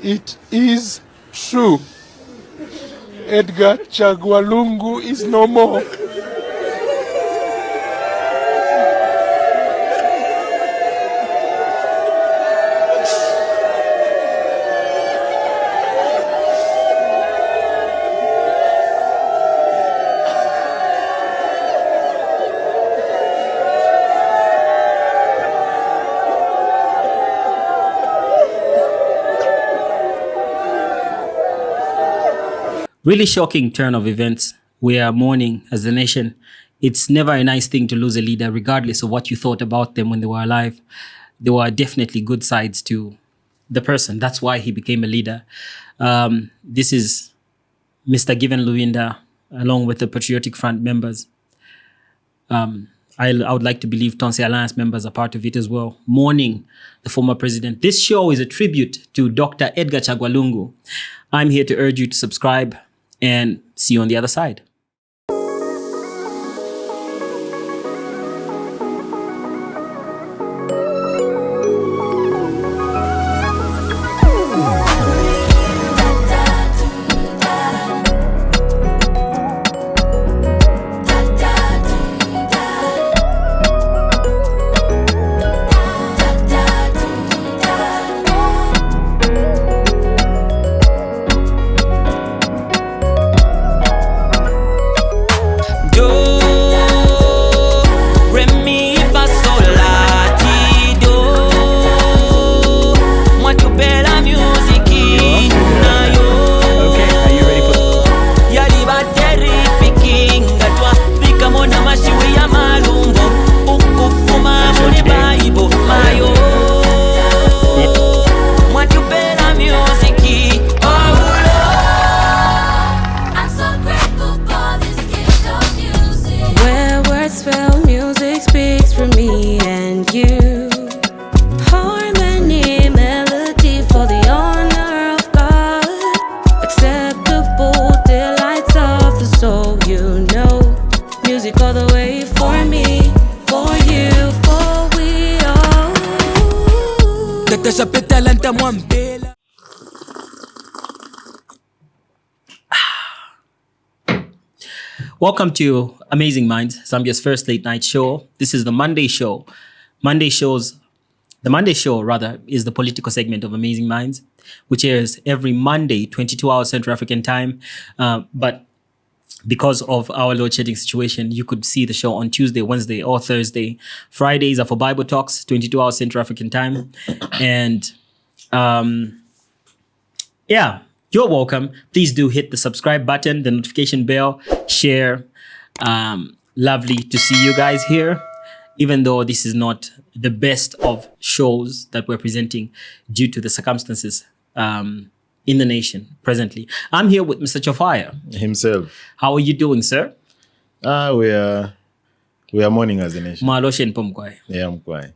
It is true. Edgar Chagua Lungu is no more. Really shocking turn of events. We are mourning as a nation. It's never a nice thing to lose a leader, regardless of what you thought about them when they were alive. There were definitely good sides to the person. That's why he became a leader. This is Mr. Given Luwinda, along with the Patriotic Front members. I would like to believe Tonse Alliance members are part of it as well, mourning the former president. This show is a tribute to Dr. Edgar Chagua Lungu. I'm here to urge you to subscribe and see you on the other side. Welcome to Amazing Minds, Zambia's first late night show. This is the Monday show. The Monday show, rather, is the political segment of Amazing Minds, which airs every Monday, 22 hours Central African time. But because of our load shedding situation, you could see the show on Tuesday, Wednesday, or Thursday. Fridays are for Bible Talks, 22 hours Central African time. And yeah, you're welcome. Please do hit the subscribe button, the notification bell, share. Lovely to see you guys here, even though this is not the best of shows that we're presenting due to the circumstances in the nation presently. I'm here with Mr. Chofaya himself. How are you doing, sir? We are mourning as a nation. Yeah, I'm quiet.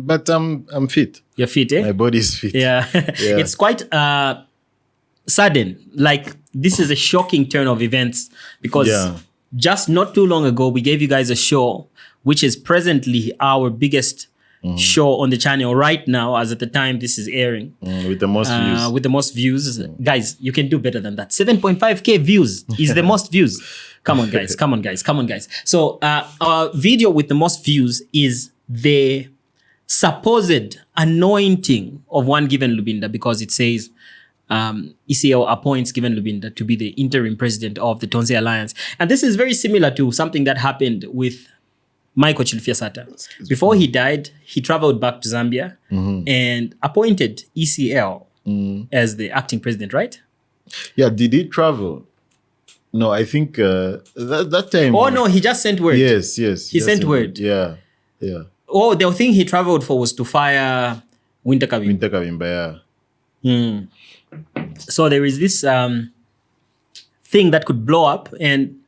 But I'm fit. You're fit, eh? My body is fit. Yeah. It's quite sudden. Like, this is a shocking turn of events because just not too long ago, we gave you guys a show, which is presently our biggest show on the channel right now, as at the time this is airing. With the most views. With the most views. Guys, you can do better than that. 7.5K views is the most views. Come on, guys. Come on, guys. Come on, guys. So our video with the most views is the supposed anointing of one Given Lubinda, because it says ECL appoints Given Lubinda to be the interim president of the Tonse Alliance. And this is very similar to something that happened with Michael Chilufya-Sata. Before he died, he traveled back to Zambia and appointed ECL as the acting president, right? Yeah, did he travel? No, I think that time... Oh, no, he just sent word. Yes. He sent word. Yeah. Oh, the thing he traveled for was to fire Winter Kavimba, yeah. So there is this thing that could blow up, and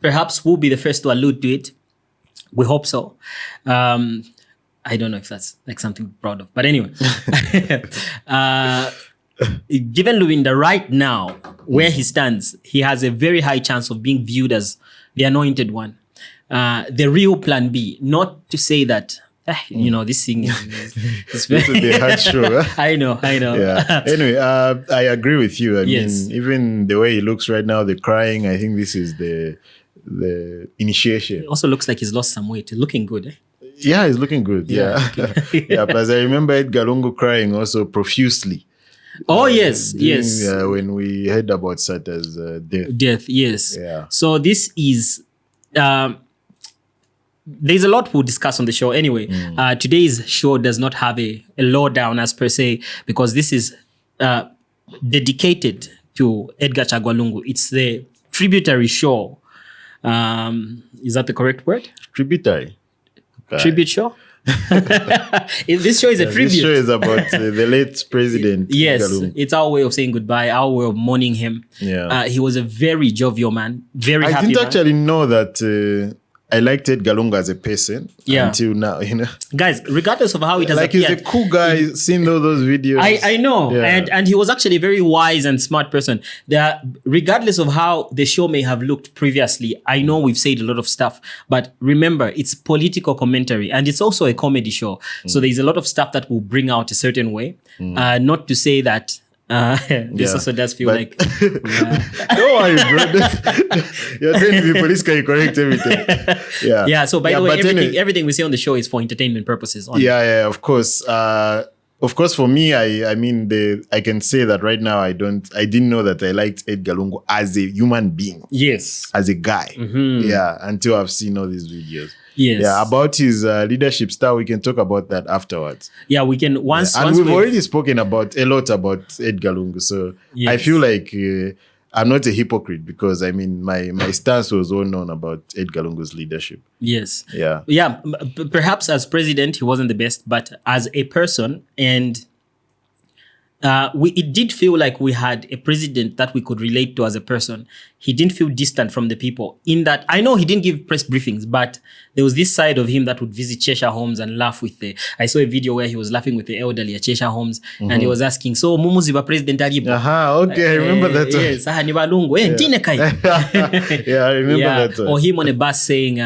perhaps we'll be the first to allude to it. We hope so. I don't know if that's like something to be proud of. But anyway, Given Luwinda right now, where he stands, he has a very high chance of being viewed as the anointed one. The real plan B, not to say that You know, this thing is This would be a hard show. Huh? I know. Yeah. Anyway, I agree with you. I Yes. mean, even the way he looks right now, the crying, I think this is the initiation. It also looks like he's lost some weight. Looking good, eh? Yeah, he's looking good. Yeah. Yeah. Plus, I remember Edgar Lungu crying also profusely. Oh, yes. When we heard about Sata's death. Death, yes. Yeah. So this is... there's a lot we'll discuss on the show. Anyway, today's show does not have a lowdown as per se, because this is dedicated to Edgar Chagwa Lungu. It's the tributary show. Is that the correct word? Tributary. Tribute show? This show is a tribute. This show is about the late president. Yes, Edgar Lungu. it's our way of saying goodbye, our way of mourning him. Yeah. He was a very jovial man, very I happy didn't man. actually know that I liked Edgar Lungu as a person until now, you know. Guys, regardless of how it has Like he's appeared, a cool guy, seen all those videos. I know. Yeah. And he was actually a very wise and smart person. Regardless of how the show may have looked previously, I know we've said a lot of stuff, but remember, it's political commentary and it's also a comedy show. So there's a lot of stuff that will bring out a certain way. Not to say that this also does feel like... Don't worry, bro. You're trying to be politically correct everything. Yeah. Yeah, so by the way, but everything we say on the show is for entertainment purposes. Only. Yeah, of course. Of course, for me, I mean, I can say that right now, I didn't know that I liked Edgar Lungu as a human being. Yes. As a guy. Yeah, until I've seen all these videos. Yes. Yeah, about his leadership style, we can talk about that afterwards. Yeah, we can once. And once we've already spoken a lot about Edgar Lungu, so I feel like I'm not a hypocrite because I mean my stance was all known about Edgar Lungu's leadership. Yes. Yeah. Yeah. Perhaps as president, he wasn't the best, but as a person, and it did feel like we had a president that we could relate to as a person. He didn't feel distant from the people. In that, I know he didn't give press briefings, but there was this side of him that would visit Cheshire homes and laugh with I saw a video where he was laughing with the elderly at Cheshire homes, and he was asking, so Mumuzi wa president alipo? Okay, I remember that one. Yes, ni balungu. Ntine kai. Yeah, I remember that one. Or him on a bus saying,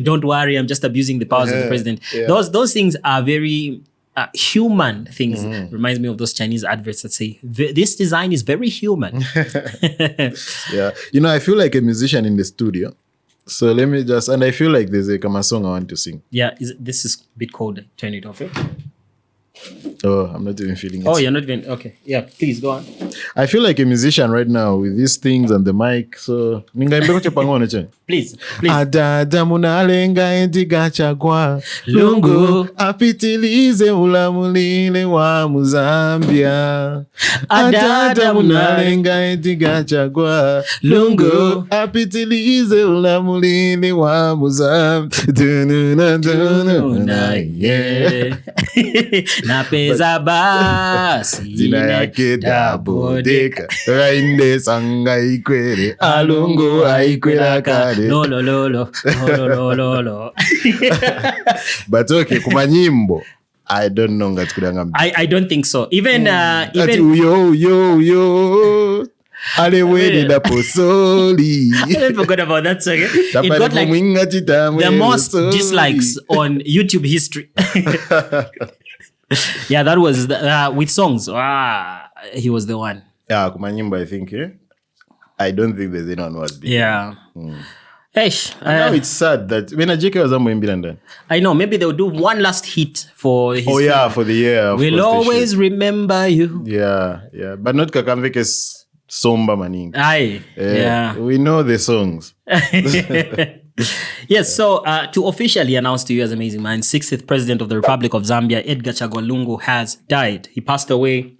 don't worry, I'm just abusing the powers of the president. Yeah. Those things are very... human things. Reminds me of those Chinese adverts that say this design is very human. Yeah, you know, I feel like a musician in the studio, so let me just, and I feel like there's a Kama song I want to sing. Yeah, this is a bit cold. Turn it off. Oh, I'm not even feeling it. Oh, you're not even okay. Yeah, please go on. I feel like a musician right now with these things and the mic, so Please. Adada munalenga Edgar Chagwa Lungu apitilize ulamulile wa Muzambia. Adada munalenga Edgar Chagwa Lungu apitilize ulamulile wa Muzambia. Yeah. Napeza basi Zina yake dabodeka rainde sanga ikwere alungu aikwera kare. Lo. But okay, kuma nyimbo I don't know ngatikudanga. I don't think so. Even yo alewele da posoli. I forgot about that song. It got like the most dislikes on YouTube history. Yeah, that was with songs. He was the one. Yeah, kuma nyimbo I think. I don't think there's anyone who has been. Yeah. Now it's sad that when JK was in London. I know, maybe they'll do one last hit for his film. For the year. We'll always remember you. Yeah. But not Kakamveke's somber maning. Aye. Yeah. We know the songs. Yes, so to officially announce to you as Amazing Minds, 60th President of the Republic of Zambia, Edgar Chagwa Lungu, has died. He passed away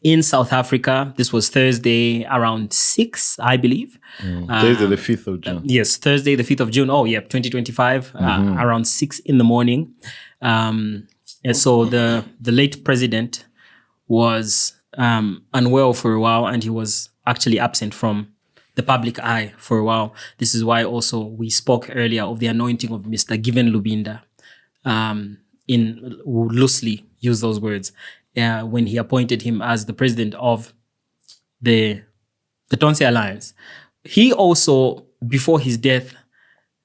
in South Africa. This was Thursday around 6, I believe. Thursday the 5th of June. Yes, Thursday the 5th of June. Oh, yeah, 2025, around 6 in the morning. And so the late president was unwell for a while, and he was actually absent from the public eye for a while. This is why also we spoke earlier of the anointing of Mr. Given Lubinda, loosely use those words, when he appointed him as the president of the Tonse Alliance. He also, before his death,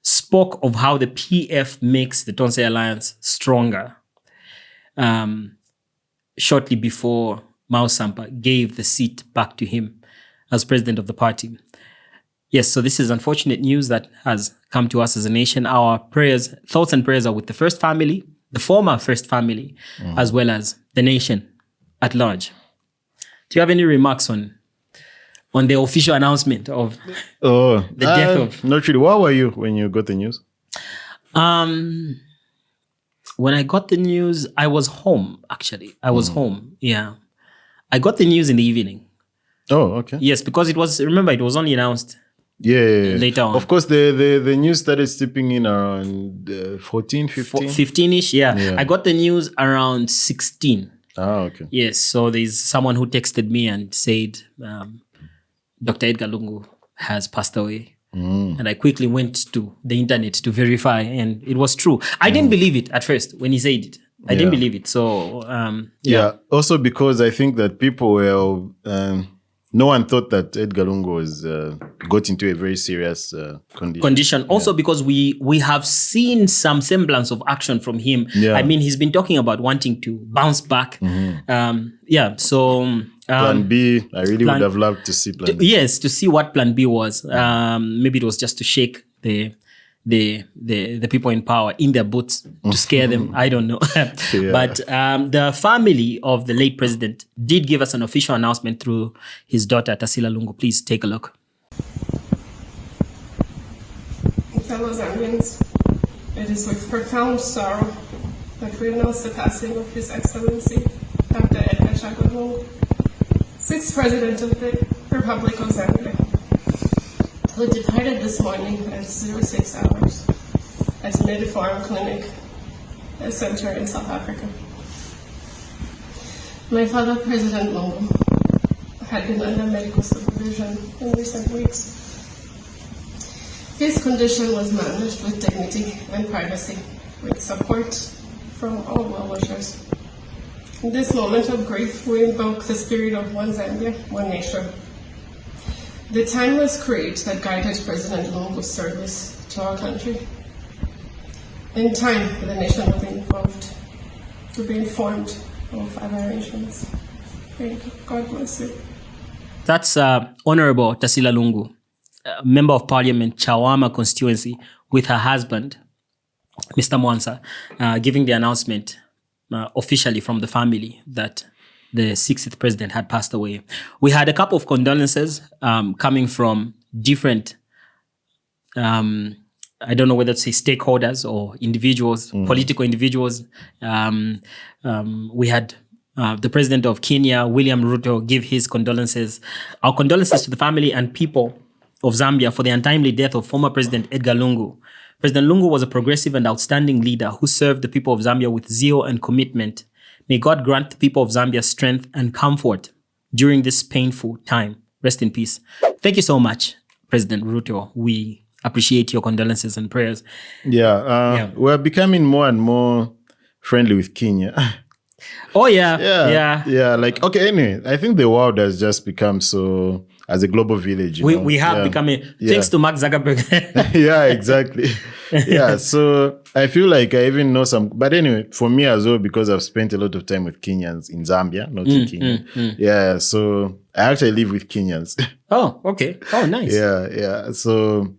spoke of how the PF makes the Tonse Alliance stronger shortly before Mao Sampa gave the seat back to him as president of the party. Yes, so this is unfortunate news that has come to us as a nation. Our prayers, thoughts and prayers are with the first family, the former first family, as well as the nation at large. Do you have any remarks on the official announcement of the death of... Not really. Where were you when you got the news? When I got the news, I was home, actually. I was home, yeah. I got the news in the evening. Oh, okay. Yes, because it was only announced later on. Of course, the news started slipping in around 14, 15? 15-ish, yeah. I got the news around 16. Ah, okay. Yes, so there's someone who texted me and said, Dr. Edgar Lungu has passed away. And I quickly went to the internet to verify, and it was true. I didn't believe it at first when he said it. I didn't believe it. So, Also because I think that people were... no one thought that Edgar Lungu got into a very serious condition. Also because we have seen some semblance of action from him. Yeah. I mean, he's been talking about wanting to bounce back. Plan B, I really would have loved to see Plan B. Yes, to see what Plan B was. Maybe it was just to shake the people in power in their boots to scare them. I don't know. But the family of the late president did give us an official announcement through his daughter, Tasila Lungu. Please take a look. Fellow Zambians, it is with profound sorrow that we announce the passing of His Excellency, Dr. Edgar Lungu, 6th President of the Republic of Zambia, who departed this morning at 06 hours at Medfarm Clinic, a center in South Africa. My father, President Lungu, had been under medical supervision in recent weeks. His condition was managed with dignity and privacy, with support from all well-wishers. In this moment of grief, we invoke the spirit of one Zambia, one nation. The timeless creed that guided President Lungu's service to our country. In time, the nation will be involved to be informed of our arrangements. Thank you. God bless you. That's Honorable Tasila Lungu, Member of Parliament, Chawama constituency, with her husband, Mr. Mwansa, giving the announcement officially from the family that the 6th president had passed away. We had a couple of condolences coming from different, I don't know whether to say stakeholders or individuals, political individuals. We had the president of Kenya, William Ruto, give his condolences. Our condolences to the family and people of Zambia for the untimely death of former President Edgar Lungu. President Lungu was a progressive and outstanding leader who served the people of Zambia with zeal and commitment. May God grant the people of Zambia strength and comfort during this painful time. Rest in peace. Thank you so much, President Ruto. We appreciate your condolences and prayers. We're becoming more and more friendly with Kenya. Oh, yeah. Like, okay, anyway, I think the world has just become so... as a global village. We have become thanks to Mark Zuckerberg. Yeah, exactly. So I feel like I even know some, but anyway, for me as well, because I've spent a lot of time with Kenyans in Zambia, not in Kenya. Yeah, so I actually live with Kenyans. Oh, okay. Oh, nice. Yeah. So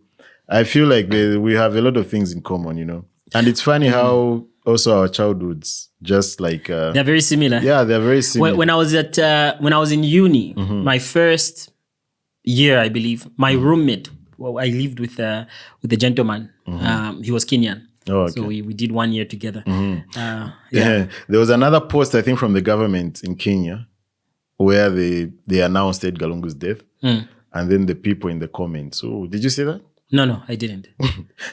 I feel like we have a lot of things in common, And it's funny how also our childhoods just like... they're very similar. Yeah, they're very similar. When I was in uni, my first year, I believe, my roommate, I lived with a gentleman. He was Kenyan. Oh, okay. So we did 1 year together. There was another post, I think, from the government in Kenya where they announced Edgar Lungu's death. And then the people in the comments. So did you see that? No, I didn't.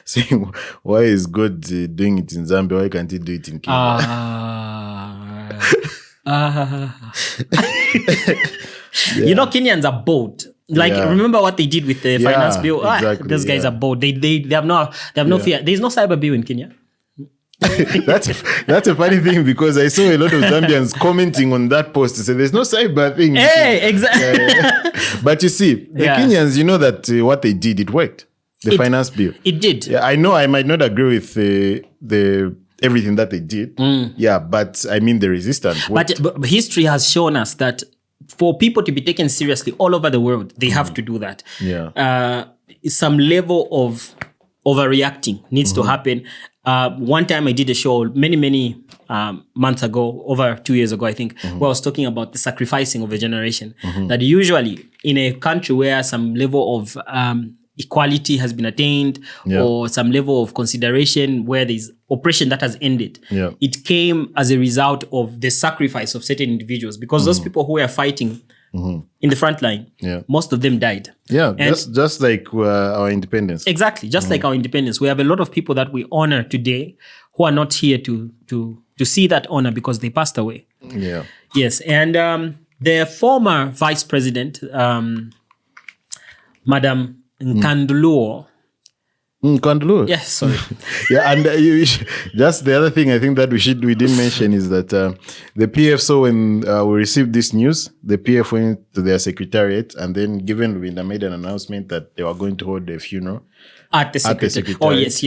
Saying, why is God doing it in Zambia? Why can't he do it in Kenya? Kenyans are bold. Like, remember what they did with the finance bill? Exactly, those guys are bold. They have no fear. There's no cyber bill in Kenya. That's a funny thing, because I saw a lot of Zambians commenting on that post to say there's no cyber thing. Hey, exactly. But you see, the Kenyans, that what they did, it worked. The finance bill. It did. Yeah, I know I might not agree with the everything that they did. Yeah, but I mean the resistance. But history has shown us that for people to be taken seriously all over the world, they have to do that. Yeah. Some level of overreacting needs to happen. One time I did a show many months ago, over 2 years ago, I think, where I was talking about the sacrificing of a generation. That usually in a country where some level of equality has been attained, or some level of consideration where there's oppression that has ended, it came as a result of the sacrifice of certain individuals, because those people who were fighting in the front line, most of them died. Yeah, just like our independence. Exactly, just like our independence. We have a lot of people that we honor today who are not here to see that honor because they passed away. Yeah. Yes, and the former vice president, Madam Nkanduluo. Nkanduluo. Yes, sorry. Yeah, and just the other thing I think that we didn't mention is that the PF, so when we received this news, the PF went to their secretariat, and then given Rwinda made an announcement that they were going to hold a funeral at the secretariat. Oh, yes.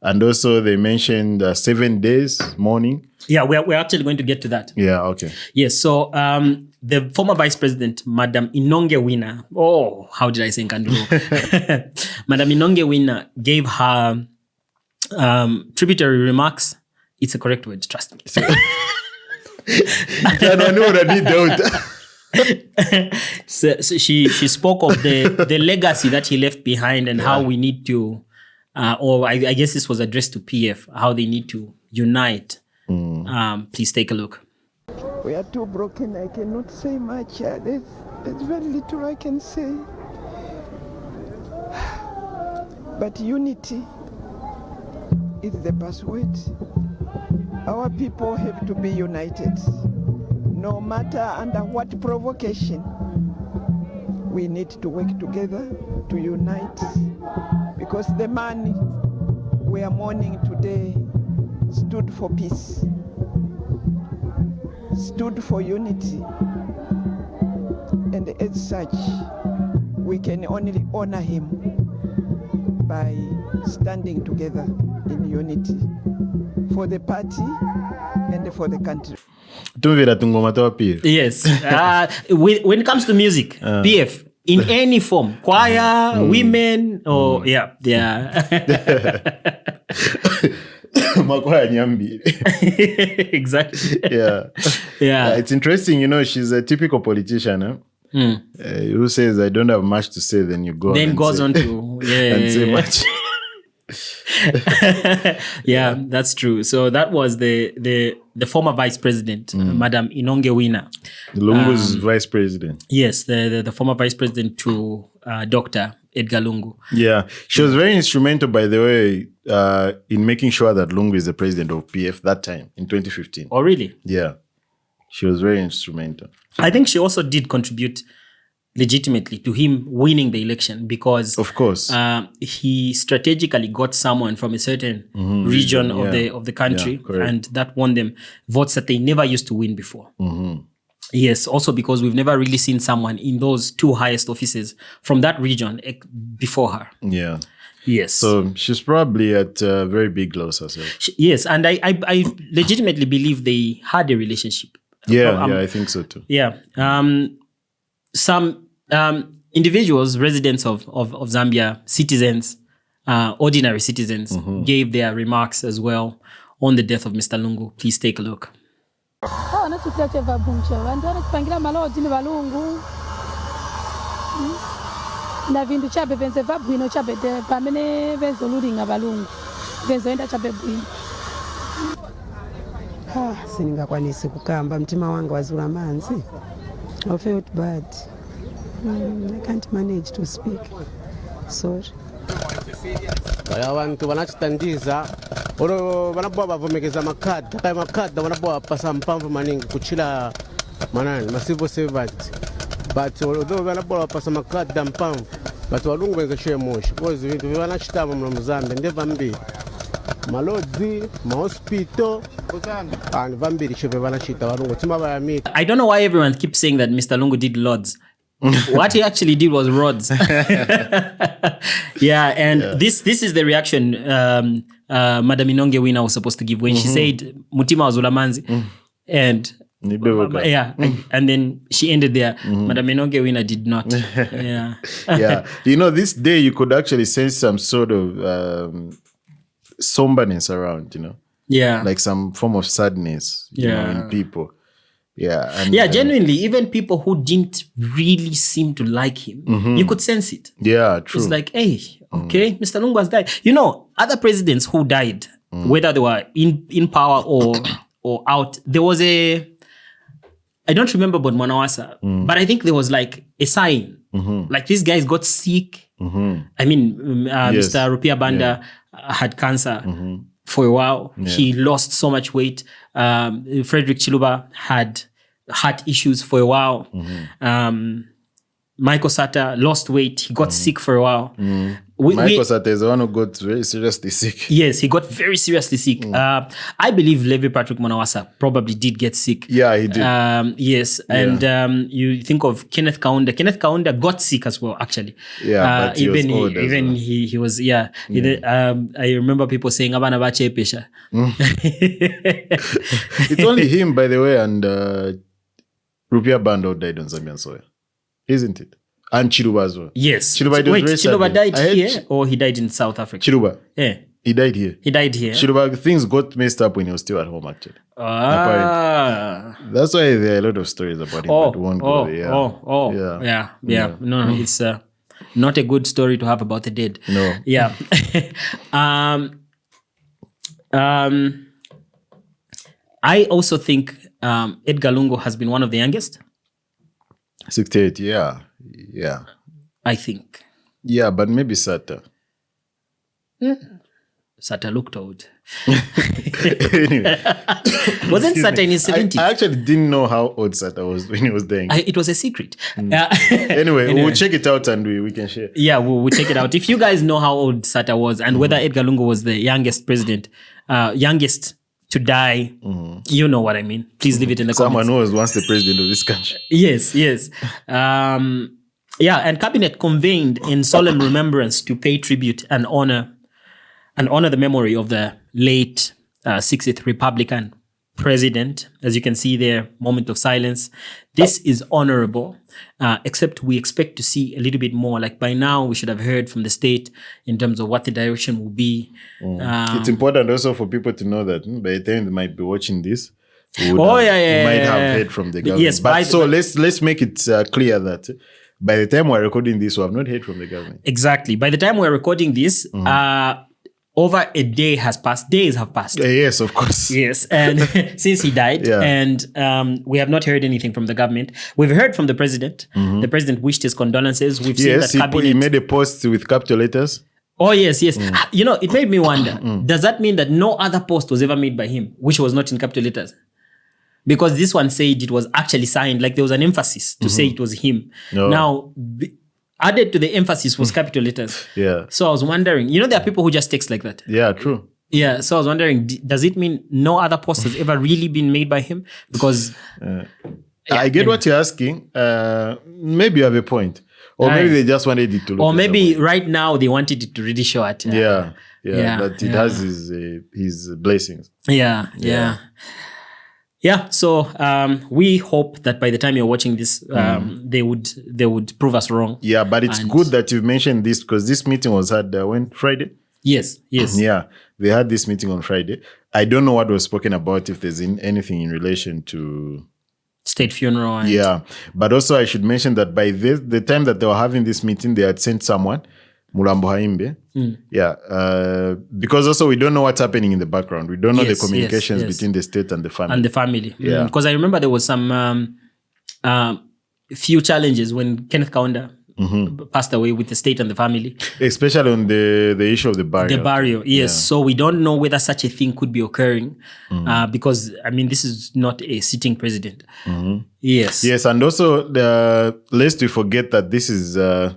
And also they mentioned 7 days mourning. Yeah, we're actually going to get to that. Yeah, okay. Yes, so the former vice president, Madam Inonge Wina, how did I say Nkanduluo? Madam Inonge Wina gave her tributary remarks. It's a correct word, trust me. So she spoke of the legacy that he left behind and how we need to, or I guess this was addressed to PF, how they need to unite. Please take a look. We are too broken. I cannot say much. There's very little I can say. But unity is the password. Our people have to be united. No matter under what provocation, we need to work together to unite. Because the man we are mourning today stood for peace, stood for unity, and as such, we can only honor him by standing together in unity for the party and for the country. Yes. When it comes to music, PF, in any form, choir, women, or Exactly. Yeah. It's interesting, she's a typical politician, who says, I don't have much to say, then you go. Then goes on to say much. Yeah, that's true. So that was the former vice president, Madam Inonge Wina. Lungu's vice president. Yes, the former vice president to Dr. Edgar Lungu. Yeah, she was very instrumental, by the way, in making sure that Lungu is the president of PF that time in 2015. Oh, really? Yeah, she was very instrumental. I think she also did contribute legitimately to him winning the election because, of course, he strategically got someone from a certain region of the country, and that won them votes that they never used to win before. Yes, also because we've never really seen someone in those two highest offices from that region before her. Yeah. Yes. So she's probably at very big loss herself. Yes, and I legitimately believe they had a relationship. Yeah, I think so too. Yeah. Some individuals, residents of Zambia, citizens, ordinary citizens, gave their remarks as well on the death of Mr. Lungu. Please take a look. Na vindu chabe venze vabwino chabe de pamene venzo lulinga balungu venzo enda chabe bwino siningakwanisi kukamba mtima wanga wazula manzi. I felt bad. I can't manage to speak. Sorry. Abantu banachitandiza olo banaboa bavomekeza makada kaya makada banaboa pasa mpamvu maningi kuchila manani masivo servant but although banaboa pasa makada mpamvu but walungu benza shwe moshi because vintu vanachitama mu Zambia ndeva mbili malodzi mahospital and vambili shwe vanachita walungu tima bayamita. I don't know why everyone keeps saying that Mr. Lungu did loads. What he actually did was rods. This is the reaction Madam Inonge Wina was supposed to give when she said Mutima wa Zulamanzi and and then she ended there. Madam Inonge Wina did not. This day you could actually sense some sort of somberness around, like some form of sadness in people. Genuinely, even people who didn't really seem to like him, you could sense it. Yeah, true. It's like, hey, okay, Mr. Lungu has died. Other presidents who died, whether they were in power or out, there was I don't remember about Mwanawasa, but I think there was like a sign. Like these guys got sick. I mean, Mr. Rupia Banda had cancer for a while. He lost so much weight. Frederick Chiluba had heart issues for a while. Michael Sata lost weight. He got sick for a while. Michael Sata is the one who got very seriously sick. Yes, he got very seriously sick. I believe Levi Patrick Mwanawasa probably did get sick. Yeah, he did. Yes, and you think of Kenneth Kaunda. Kenneth Kaunda got sick as well, actually. Yeah, but he was old as well. He was, I remember people saying, Abana bache pesha. It's only him, by the way, and Rupia Bando died on Zambian soil. Isn't it? And Chiluba as well. Yes. Chiluba died here or he died in South Africa? Chiluba. Yeah. He died here. Chiluba, things got messed up when he was still at home, actually. That's why there are a lot of stories about him, but won't go there. No, it's not a good story to have about the dead. No. Yeah. I also think Edgar Lungu has been one of the youngest. 68, yeah. I think. Yeah, but maybe Sata. Sata looked old. Anyway. Wasn't Sata in his 70s? I actually didn't know how old Sata was when he was dying. It was a secret. Anyway, we'll check it out and we can share. Yeah, we'll check it out. If you guys know how old Sata was and whether Edgar Lungu was the youngest president, youngest to die, you know what I mean. Please leave it in the comments. Someone who was once the president of this country. Yes. And cabinet convened in solemn remembrance to pay tribute and honor the memory of the late 60th Republican president. As you can see there, moment of silence. This is honorable, except we expect to see a little bit more. Like by now, we should have heard from the state in terms of what the direction will be. It's important also for people to know that by the time they might be watching this, we might have heard from the government. Yes, let's make it clear that by the time we're recording this, we have not heard from the government. Exactly. By the time we're recording this, over a day has passed. Days have passed. Yes, of course. Yes, and since he died, and we have not heard anything from the government. We've heard from the president. The president wished his condolences. We've seen that cabinet. He made a post with capital letters. Oh, yes. It made me wonder, does that mean that no other post was ever made by him, which was not in capital letters? Because this one said it was actually signed, like there was an emphasis to say it was him. No. Now, added to the emphasis was capital letters. Yeah. So I was wondering, there are people who just text like that. Yeah, true. Yeah, so I was wondering, does it mean no other post has ever really been made by him? Because... I get what you're asking. Maybe you have a point. Or maybe they just wanted it to look. Or maybe right now they wanted it to really show it. That it has his blessings. Yeah. So we hope that by the time you're watching this, they would prove us wrong. Yeah, but it's good that you mentioned this because this meeting was had when Friday. Yes. Yeah, they had this meeting on Friday. I don't know what was spoken about, if there's anything in relation to state funeral. But also I should mention that by the time that they were having this meeting, they had sent someone, Mulambo Haimbe. Because also we don't know what's happening in the background. We don't know the communications between the state and the family. Yeah. Because I remember there was some few challenges when Kenneth Kaunda passed away with the state and the family. Especially on the issue of the burial. The burial, yes. Yeah. So we don't know whether such a thing could be occurring because, this is not a sitting president. Yes. Yes, and also lest we forget that this is the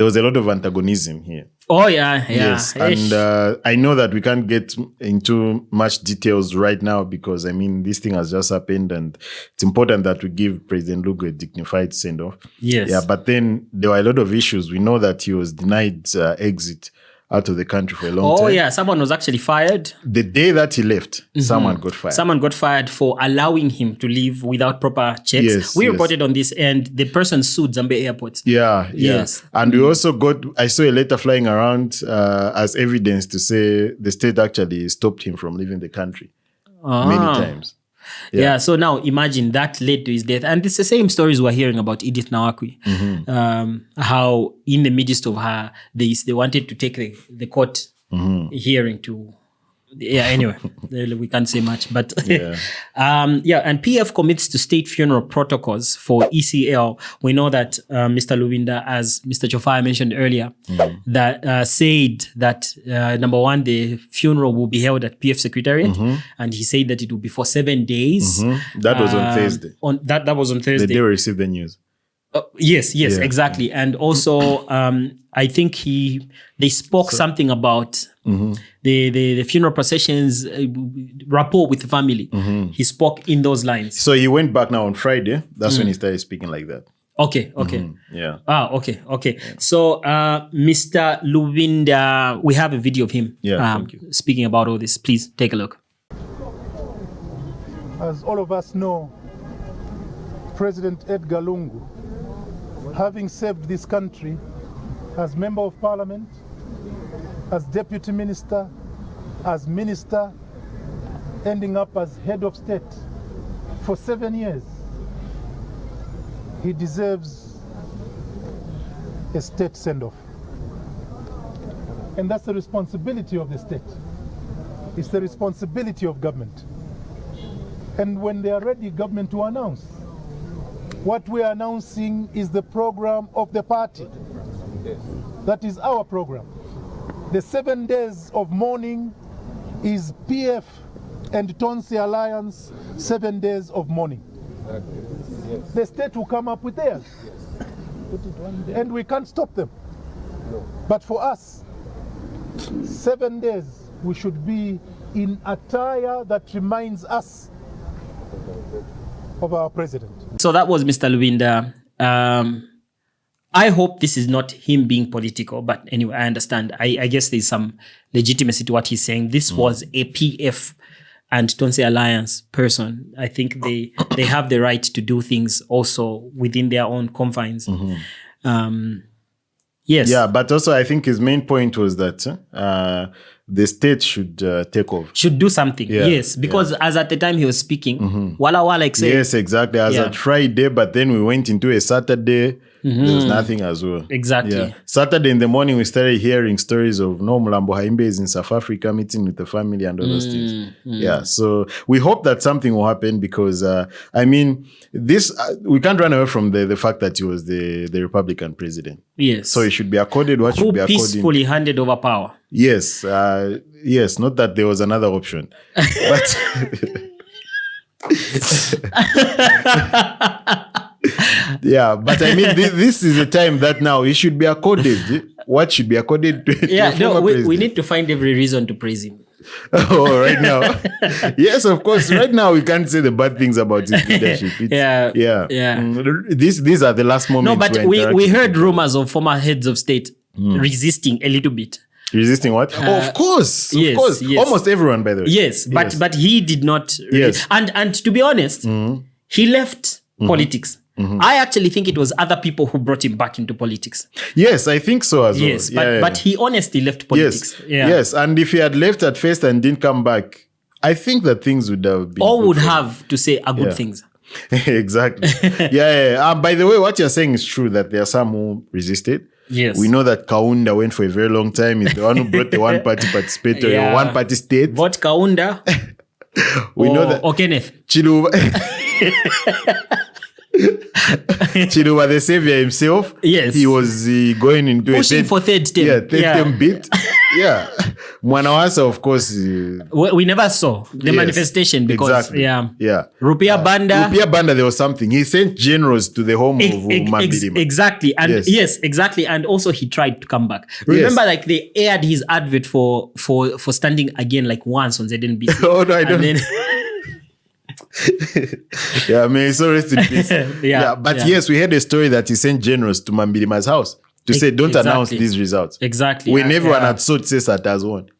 there was a lot of antagonism here. Oh yeah. Yes, Ish. and I know that we can't get into much details right now because I mean this thing has just happened, and it's important that we give President LUNGU a dignified send-off. Yes. Yeah, but then there were a lot of issues. We know that he was denied exit out of the country for a long time. Oh yeah, someone was actually fired. The day that he left, someone got fired. Someone got fired for allowing him to leave without proper checks. Yes, We yes. reported on this, and the person sued Zambia Airport. Yeah. Yes. And we also I saw a letter flying around as evidence to say the state actually stopped him from leaving the country many times. Yeah. So now imagine that led to his death. And it's the same stories we're hearing about Edith Nawakwi. How in the midst of her, they wanted to take the court hearing to... Yeah, anyway, we can't say much. But and PF commits to state funeral protocols for ECL. We know that Mr. Lubinda, as Mr. Chofaya mentioned earlier, that said that, number one, the funeral will be held at PF Secretariat. And he said that it will be for 7 days. That was on Thursday. That was on Thursday. The day we received the news. Yes, exactly. And also, I think they spoke something about the funeral processions, rapport with the family. He spoke in those lines. So he went back now on Friday. That's when he started speaking like that. Okay. Yeah. Okay. So, Mr. Lubinda, we have a video of him thank you. speaking about all this. Please take a look. As all of us know, President Edgar Lungu, having served this country as Member of Parliament, as Deputy Minister, as Minister, ending up as Head of State for 7 years, he deserves a state send-off. And that's the responsibility of the state. It's the responsibility of government. And when they are ready, government to announce. What we are announcing is the program of the party. That is our program. The 7 days of mourning is PF and Tonsi Alliance 7 days of mourning. The state will come up with theirs. And we can't stop them. But for us, 7 days we should be in attire that reminds us of our president. So that was Mr. Lubinda. I hope this is not him being political, but anyway, I understand. I guess there's some legitimacy to what he's saying. This was a PF and Tonsi Alliance person. I think they have the right to do things also within their own confines. Yes. Yeah, but also I think his main point was that the state should take over. Should do something, yes. Because as at the time he was speaking, Wala Wala said... Yes, exactly. As at Friday, but then we went into a Saturday. There was nothing as well. Exactly. Yeah. Saturday in the morning, we started hearing stories of no Mulambo Haimbe is in South Africa meeting with the family and all those things. Yeah. So we hope that something will happen because, I mean, this we can't run away from the fact that he was the Republican president. Yes. So he should be accorded what should be accorded. Who peacefully handed over power. Yes. Yes. Not that there was another option. But... Yeah, but I mean, this is a time that now he should be accorded. What should be accorded to we need to find every reason to praise him. Oh, right now. Yes, of course. Right now, we can't say the bad things about his leadership. These are the last moments. No, but we heard rumors of former heads of state resisting a little bit. Resisting what? Of course. Of course. Yes. Almost everyone, by the way. Yes, but he did not. Yes. And to be honest, he left politics. I actually think it was other people who brought him back into politics. Yes, I think so as well. Yes, but he honestly left politics. Yes, and if he had left at first and didn't come back, I think that things would have been... Or would have to say are good things. Exactly. By the way, what you're saying is true, that there are some who resisted. Yes. We know that Kaunda went for a very long time. He's the one who brought the one-party participatory, one-party state. Vote Kaunda. We know that... Or Kenneth. Chiluba... Chiluba, the savior himself, Yes. he was going into Pushing for third term. Yeah, third term bit. Yeah. Mwanawasa, of course. We never saw the Yes, manifestation because exactly. yeah. Rupia Banda, there was something. He sent generals to the home of Mabilima. Exactly. And yes, exactly. And also he tried to come back. Remember, like they aired his advert for standing again like once on ZNBC. Oh no, I don't. Then, yeah, may so rest in peace. But yes, we had a story that he sent generals to Mambilima's house to say, don't announce these results. Exactly. When everyone had sought to say Sata has won.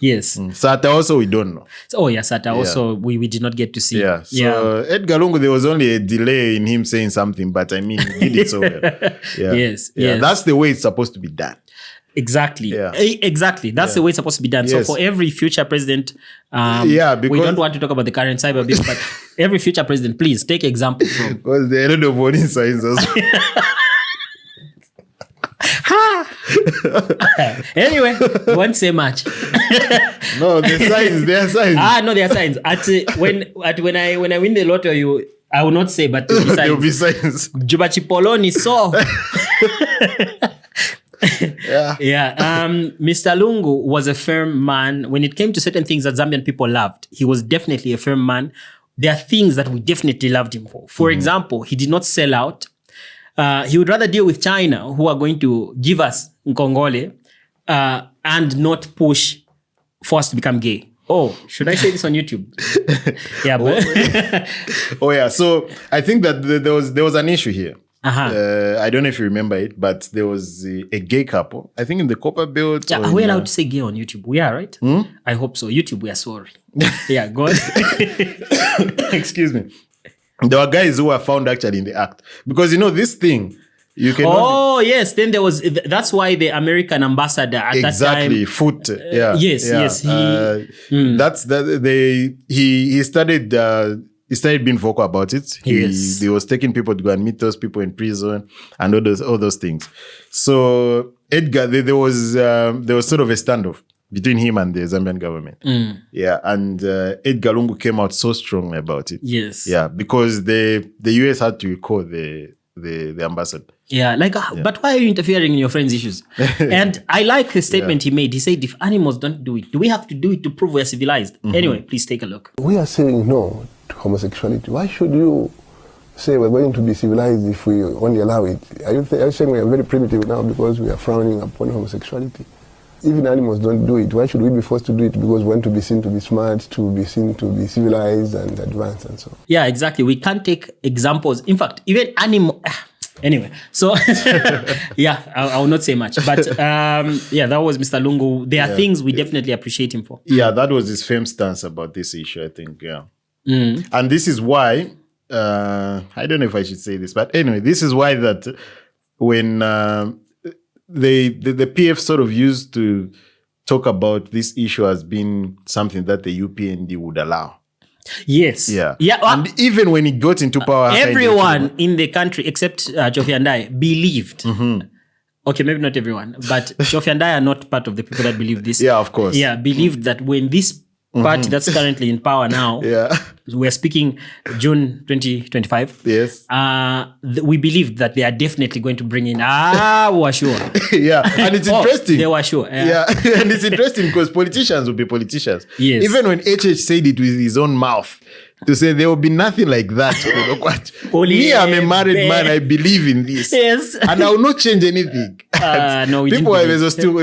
Yes. Sata also, we don't know. Sata also, we did not get to see. Yeah. So Edgar Lungu, there was only a delay in him saying something, but I mean, he did it so well. Yeah. Yes. That's the way it's supposed to be done. Exactly. Exactly. That's the way it's supposed to be done. Yes. So for every future president, because we don't want to talk about the current cyber bill, but every future president, please take example from. Because there are a lot of warning signs as well. Anyway, won't say much. No, there are signs. No, there are signs. When I win the lotto, I will not say, but there will be signs. Juba Chipoloni so. Mr. Lungu was a firm man. When it came to certain things that Zambian people loved, he was definitely a firm man. There are things that we definitely loved him for. For example, he did not sell out. He would rather deal with China, who are going to give us Nkongole, and not push for us to become gay. Oh, should I say this on YouTube? So I think that there was an issue here. I don't know if you remember it, but there was a gay couple, I think in the Copper Belt. Are we allowed to say gay on YouTube? We are, right? I hope so. YouTube, we are sorry. Go on. Excuse me. There were guys who were found actually in the act. Because, this thing, you can... yes. Then there was... That's why the American ambassador at that time... Exactly. Foot. Yes. He started... He started being vocal about it. He was taking people to go and meet those people in prison and all those things. So Edgar, there was sort of a standoff between him and the Zambian government. And Edgar Lungu came out so strongly about it. Yes. Yeah, because the US had to recall the ambassador. But why are you interfering in your friend's issues? And I like the statement he made. He said, if animals don't do it, do we have to do it to prove we're civilized? Anyway, please take a look. We are saying no to homosexuality. Why should you say we're going to be civilized if we only allow it? Are you saying we are very primitive now because we are frowning upon homosexuality? Even animals don't do it. Why should we be forced to do it? Because we want to be seen to be smart, to be seen to be civilized and advanced and so on. Yeah, exactly. We can't take examples. In fact, even animal... Anyway, so I will not say much. But that was Mr. Lungu. There are things we definitely appreciate him for. Yeah, that was his firm stance about this issue, I think. And this is why, I don't know if I should say this, but anyway, this is why that when the PF sort of used to talk about this issue as being something that the UPND would allow. Yes. And even when he got into power, everyone in the country except Jofi and I believed. Okay, maybe not everyone, but Jofi and I are not part of the people that believe this. Yeah, of course. Yeah, believed that when this party that's currently in power now, we're speaking June 2025. Yes. We believed that they are definitely going to bring in. We were sure. And it's interesting. They were sure. And it's interesting because politicians will be politicians. Yes. Even when HH said it with his own mouth, to say there will be nothing like that. Me, I'm a married man. I believe in this. Yes. And I will not change anything. No, we people didn't. are still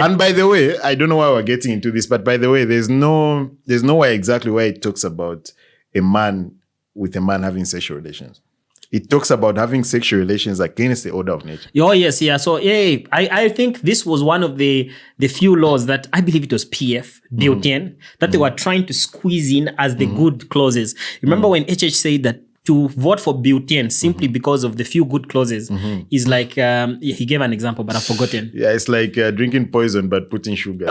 And by the way, I don't know why we're getting into this, but by the way, there's nowhere exactly where it talks about a man with a man having sexual relations. It talks about having sexual relations against the order of nature. Oh, yes, yeah. So, I think this was one of the few laws that I believe it was PF, built in, that they were trying to squeeze in as the good clauses. Remember when HH said that to vote for built-in simply because of the few good clauses is like, he gave an example, but I've forgotten. Yeah, it's like drinking poison but putting sugar.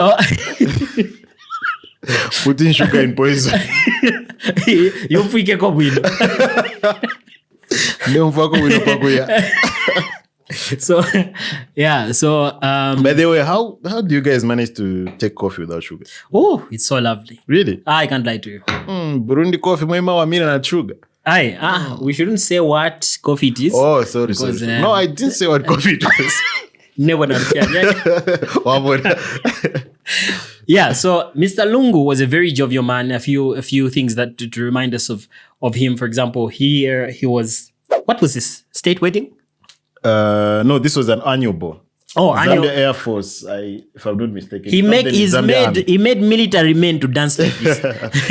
Putting sugar in poison. You freak So by the way, how do you guys manage to take coffee without sugar? Oh, it's so lovely. Really? I can't lie to you. Burundi coffee mwema wa mina na sugar. Aye, we shouldn't say what coffee it is. Oh, sorry, because, sorry. No, I didn't say what coffee it was. Never know. Yeah, so Mr. Lungu was a very jovial man. A few things that to remind us of him. For example, he was, what was this? State wedding? No, this was an annual ball. Oh, Zambia Air Force, if I'm not mistaken. He made military men to dance like this.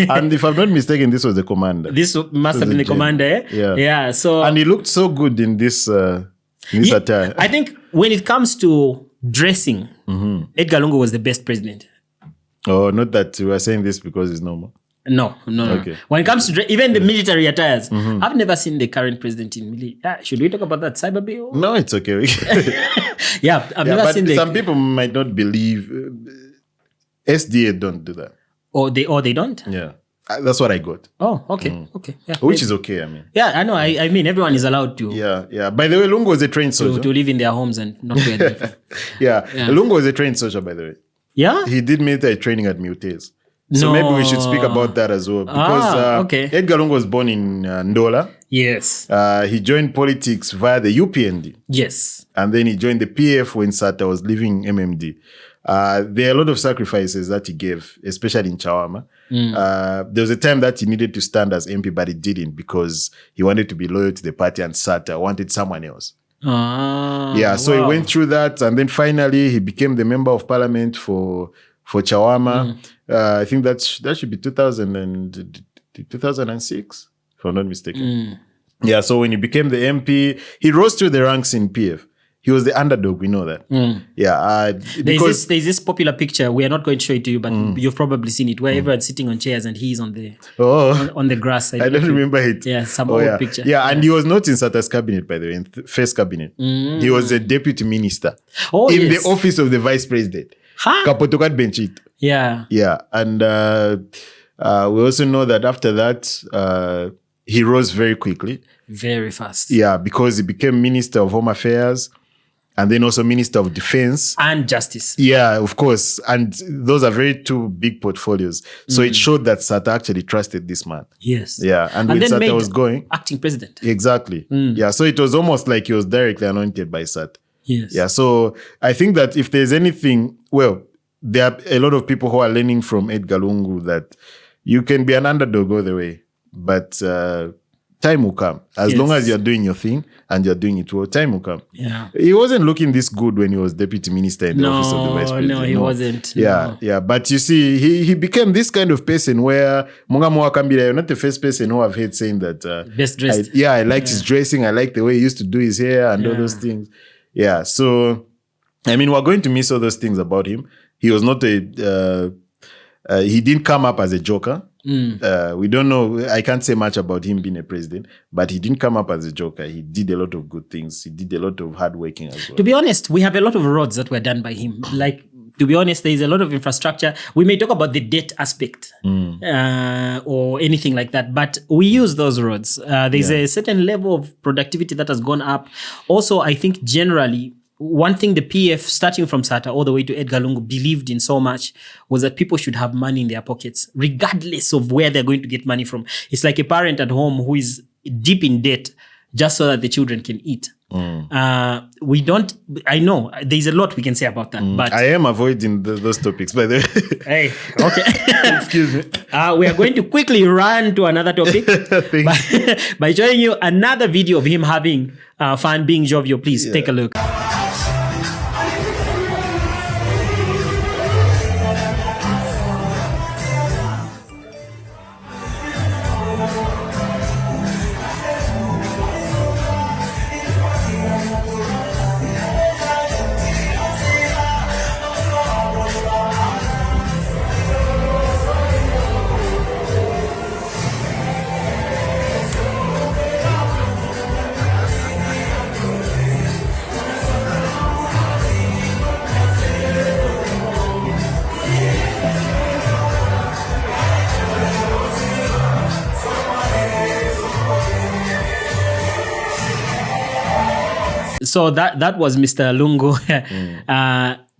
And if I'm not mistaken, this was the commander. This must have been the commander, eh? Yeah. So and he looked so good in this attire. I think when it comes to dressing, Edgar Lungu was the best president. Oh, not that we are saying this because it's normal. No. Okay. When it comes to even the military attires, I've never seen the current president in military. Should we talk about that cyber bill? No, it's okay. Yeah, I've never seen some people might not believe SDA don't do that. Or they don't? Yeah. That's what I got. Oh, okay. Okay. Yeah, which is okay, I mean. Yeah, I know. I mean, everyone is allowed to. Yeah. By the way, Lungu was a trained soldier. To live in their homes and not wear uniform. Yeah. Lungu was a trained soldier, by the way. Yeah? He did military training at Mutes. So maybe we should speak about that as well. Because Edgar Lungu was born in Ndola. Yes. He joined politics via the UPND. Yes. And then he joined the PF when Sata was leaving MMD. There are a lot of sacrifices that he gave, especially in Chawama. There was a time that he needed to stand as MP, but he didn't because he wanted to be loyal to the party and Sata wanted someone else. So he went through that, and then finally he became the member of parliament for Chawama. I think that should be 2006, if I'm not mistaken. Yeah, so when he became the MP, he rose through the ranks in PF. He was the underdog, we know that. Yeah, there's this popular picture. We are not going to show it to you, but you've probably seen it, where everyone's sitting on chairs and he's on the on the grass. I don't remember it. Yeah, some old picture. Yeah, and he was not in Sata's cabinet, by the way, in first cabinet. He was a deputy minister in the office of the vice president. Kapotokat Benchit. Yeah. Yeah, and we also know that after that, he rose very quickly. Very fast. Yeah, because he became Minister of Home Affairs and then also Minister of Defense. And Justice. Yeah, of course. And those are two big portfolios. So it showed that Sata actually trusted this man. Yes. Yeah, and when Sata was going... acting president. Exactly. Yeah, so it was almost like he was directly anointed by Sata. Yes. Yeah, so I think that if there's anything... Well, there are a lot of people who are learning from Edgar Lungu that you can be an underdog all the way, but... time will come. As long as you're doing your thing and you're doing it well, time will come. Yeah. He wasn't looking this good when he was deputy minister in the office of the vice president. No, he wasn't. Yeah, yeah. But you see, he became this kind of person where Mungamoa Kambira, you're not the first person who I've heard saying that. Best dressed. I liked his dressing. I liked the way he used to do his hair and all those things. Yeah. So, I mean, we're going to miss all those things about him. He was not he didn't come up as a joker. We don't know. I can't say much about him being a president, but he didn't come up as a joker. He did a lot of good things. He did a lot of hard working as well. To be honest, we have a lot of roads that were done by him. Like, to be honest, there is a lot of infrastructure. We may talk about the debt aspect or anything like that, but we use those roads. There's a certain level of productivity that has gone up. Also, I think generally, one thing the PF, starting from Sata all the way to Edgar Lungu, believed in so much was that people should have money in their pockets, regardless of where they're going to get money from. It's like a parent at home who is deep in debt just so that the children can eat. I know there's a lot we can say about that, but I am avoiding those topics, by the way. Hey, okay. Excuse me. We are going to quickly run to another topic by showing you another video of him having fun, being jovial. Please take a look. So that was Mr. Lungu.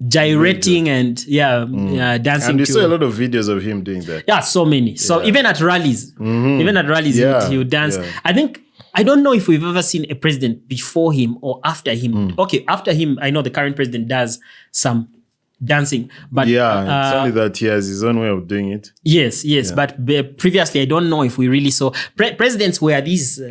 gyrating and dancing. And we to, saw a lot of videos of him doing that. Yeah, so many. So even at rallies, he would dance. Yeah. I don't know if we've ever seen a president before him or after him. Okay, after him, I know the current president does some dancing, but it's only that he has his own way of doing it. Yes. But previously, I don't know if we really saw presidents were these.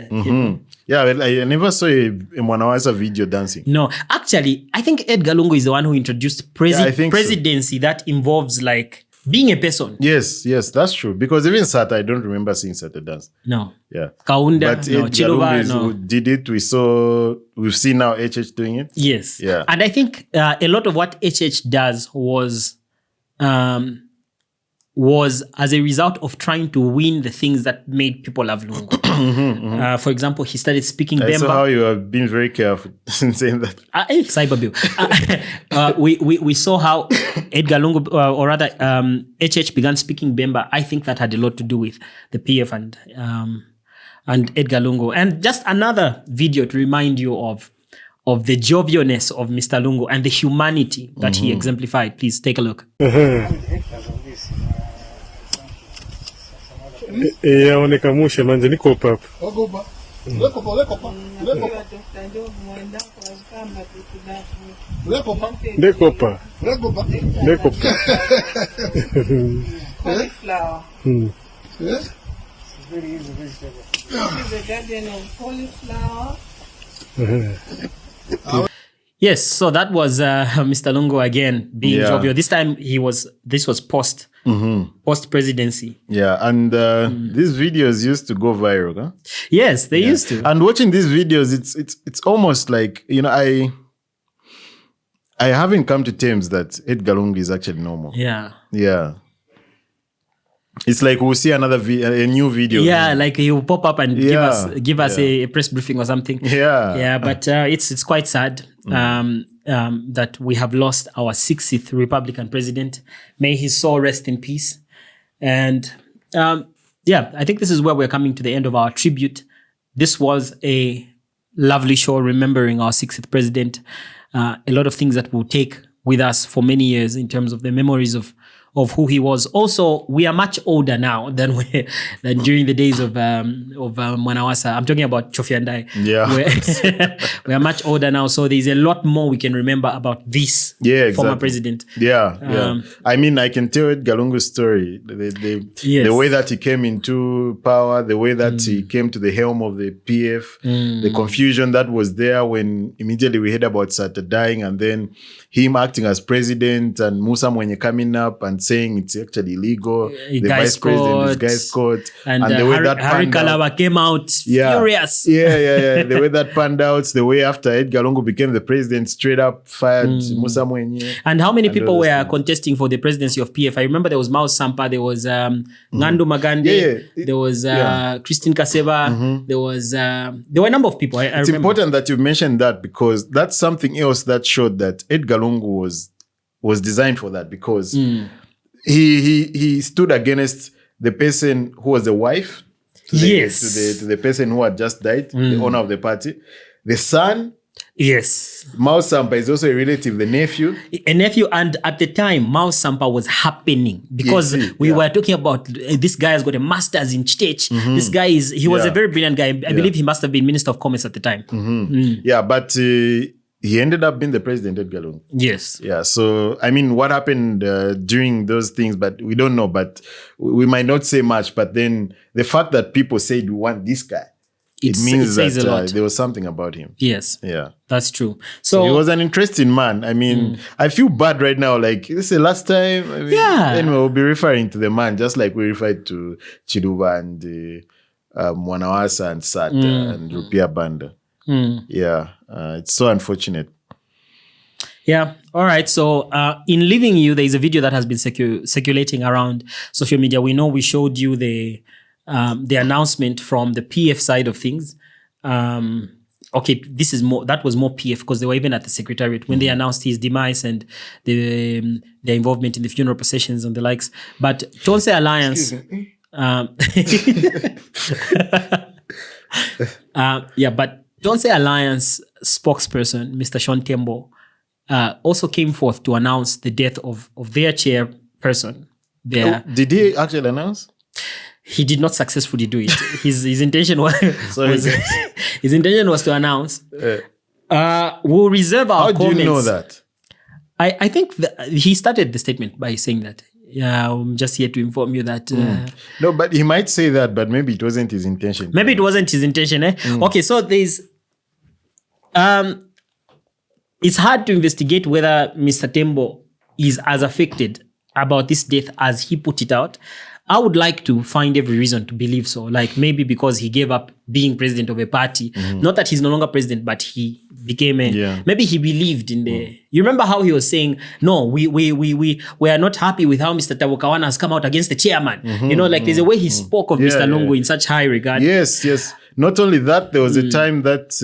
Yeah, well, I never saw a Mwanawasa video dancing. No, actually, I think Edgar Lungu is the one who introduced presidency that involves like being a person. Yes, that's true. Because even Sata, I don't remember seeing Sata dance. No. Yeah. Kaunda, but no. Chiluba, no. Who did it. We've seen now HH doing it. Yes. Yeah. And I think a lot of what HH does was as a result of trying to win the things that made people love Lungu. For example, he started speaking Bemba. I saw how you have been very careful in saying that. Cyberbill. We saw how Edgar Lungu, or rather HH began speaking Bemba. I think that had a lot to do with the PF and Edgar Lungu. And just another video to remind you of the jovialness of Mr. Lungu and the humanity that he exemplified. Please take a look. Yaonekamushe manje niko hapa. Dekopa. Cauliflower. Yes. Very easy vegetable. This is the garden of cauliflower. Yes, so that was Mr. Lungu again being jovial. This time this was post presidency. Yeah, and these videos used to go viral, huh? Yes, they used to. And watching these videos, it's almost like, I haven't come to terms that Edgar Lungu is actually normal. Yeah. Yeah. It's like we'll see a new video. Yeah, like he'll pop up and give us a press briefing or something. Yeah. Yeah, but it's quite sad that we have lost our 60th Republican president. May his soul rest in peace. And I think this is where we're coming to the end of our tribute. This was a lovely show remembering our 60th president. A lot of things that we'll take with us for many years in terms of the memories of who he was. Also, we are much older now than during the days of Mwanawasa. I'm talking about Chofi and I. Yeah. We are much older now, so there's a lot more we can remember about this former president. Yeah. I mean, I can tell Edgar Lungu's story. The way that he came into power, the way that he came to the helm of the PF, the confusion that was there when immediately we heard about Sata dying, and then him acting as president and Musa Mwenye coming up and saying it's actually illegal. The vice president, this guy's caught. And the way that Harry Kalaba came out furious. Yeah. The way that panned out, the way after Edgar Lungu became the president, straight up fired Musa Mwenye. And how many people were contesting for the presidency of PF? I remember there was Mao Sampa, there was Ngandu Magande, there was Christine Kaseba, there were a number of people. It's important that you mentioned that, because that's something else that showed that Edgar Lungu was designed for that, because he stood against the person who was the wife to the person who had just died, the owner of the party. The son, Mao Sampa is also a relative, the nephew. A nephew, and at the time, Mao Sampa was happening because we were talking about this guy has got a master's in Chitech. This guy he was a very brilliant guy. I believe he must have been Minister of Commerce at the time. Yeah, but he ended up being the president, Edgar Lungu. Yes. Yeah, so, I mean, what happened during those things, but we don't know, but we might not say much. But then the fact that people said we want this guy, it means that there was something about him. Yes. Yeah. That's true. So he was an interesting man. I mean, I feel bad right now. Like, this is the last time. I mean, anyway, we'll be referring to the man just like we referred to Chiluba and Mwanawasa and Sata and Rupia Banda. Yeah. It's so unfortunate. Yeah. All right. So in Leaving You, there is a video that has been circulating around social media. We know we showed you the announcement from the PF side of things. Okay, that was more PF because they were even at the secretariat when they announced his demise and their involvement in the funeral processions and the likes. But Tonse Alliance, but Tonse Alliance spokesperson, Mr. Sean Tembo, also came forth to announce the death of their chairperson. Did he actually announce? He did not successfully do it. His intention was Sorry, his intention was to announce. We'll reserve our comments. How do you know that? I think he started the statement by saying that. Yeah, I'm just here to inform you that. No, but he might say that, but maybe it wasn't his intention. Maybe it wasn't his intention. Okay, so there's. It's hard to investigate whether Mr. Tembo is as affected about this death as he put it out. I would like to find every reason to believe so. Like maybe because he gave up being president of a party. Not that he's no longer president, but he became maybe he believed in the. You remember how he was saying, no, we are not happy with how Mr. Tabukawana has come out against the chairman. Like there's a way he spoke of Mr. Lungu in such high regard. Yes. Not only that, there was a time that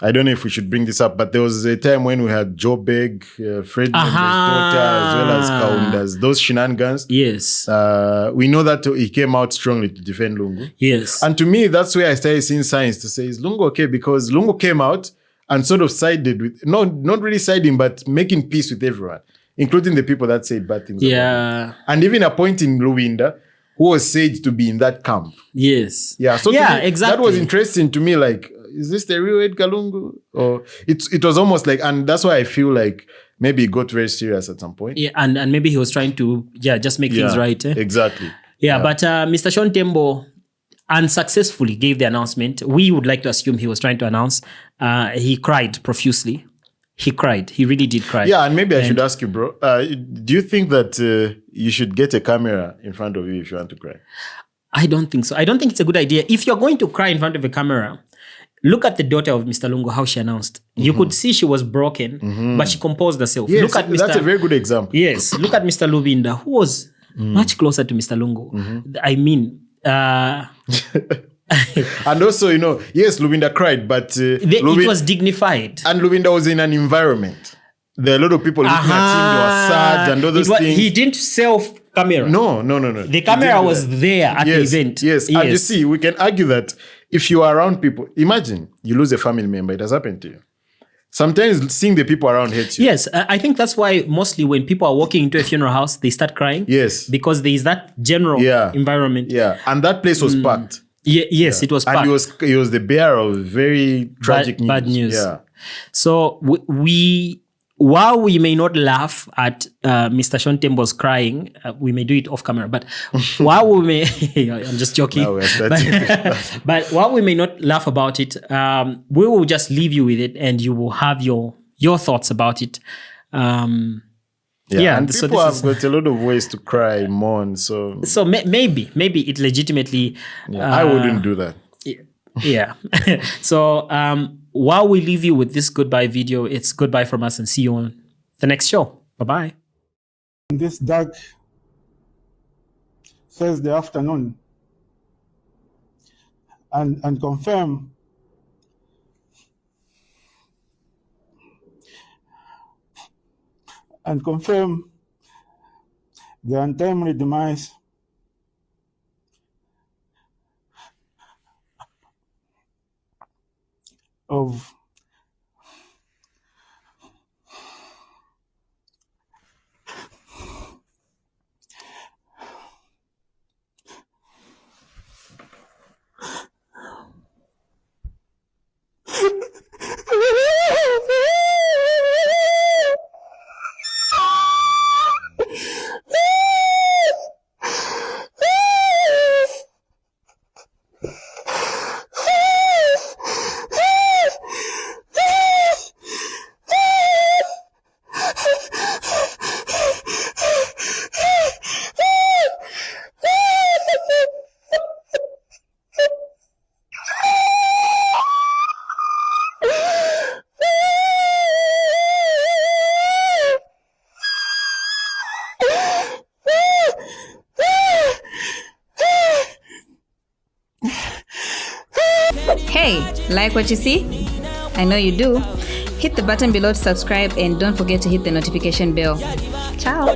I don't know if we should bring this up, but there was a time when we had Joe Beg, Fred and his daughter, as well as Kaundas, those shenanigans. Yes. We know that he came out strongly to defend Lungu. Yes. And to me, that's where I started seeing signs to say, is Lungu okay? Because Lungu came out and sort of sided with, not really siding, but making peace with everyone, including the people that said bad things about him. And even appointing Luwinda, who was said to be in that camp. Yes. Yeah. So exactly. That was interesting to me, like, is this the real Edgar Lungu? Or it was almost like, and that's why I feel like maybe it got very serious at some point. Yeah, and maybe he was trying to just make things right. Exactly. Yeah, but Mr. Sean Tembo unsuccessfully gave the announcement. We would like to assume he was trying to announce. He cried profusely. He cried. He really did cry. Yeah, and maybe I should ask you, bro. Do you think that you should get a camera in front of you if you want to cry? I don't think so. I don't think it's a good idea. If you're going to cry in front of a camera, look at the daughter of Mr. Lungu, how she announced. You could see she was broken, but she composed herself. Yes, look at that's a very good example. Yes, look at Mr. Lubinda, who was much closer to Mr. Lungu. I mean... and also, yes, Lubinda cried, but... it was dignified. And Lubinda was in an environment. There are a lot of people looking at him, they were sad and all those things. He didn't self-camera. No. The camera was there at the event. Yes, and you see, we can argue that if you are around people, imagine you lose a family member, it has happened to you. Sometimes seeing the people around hate you. Yes, I think that's why mostly when people are walking into a funeral house, they start crying. Yes. Because there is that general environment. Yeah, and that place was packed. Yes, it was packed. And he was the bearer of very tragic news. Bad news. Yeah. So while we may not laugh at Mr. Sean Tembo's crying, we may do it off camera, but while we may, I'm just joking, but while we may not laugh about it, we will just leave you with it and you will have your thoughts about it. And people have got a lot of ways to cry, mourn, so maybe it legitimately... I wouldn't do that. Yeah. So, while we leave you with this goodbye video, it's goodbye from us and see you on the next show. Bye-bye. This dark Thursday afternoon and confirm the untimely demise of Hey, like what you see? I know you do. Hit the button below to subscribe and don't forget to hit the notification bell. Ciao.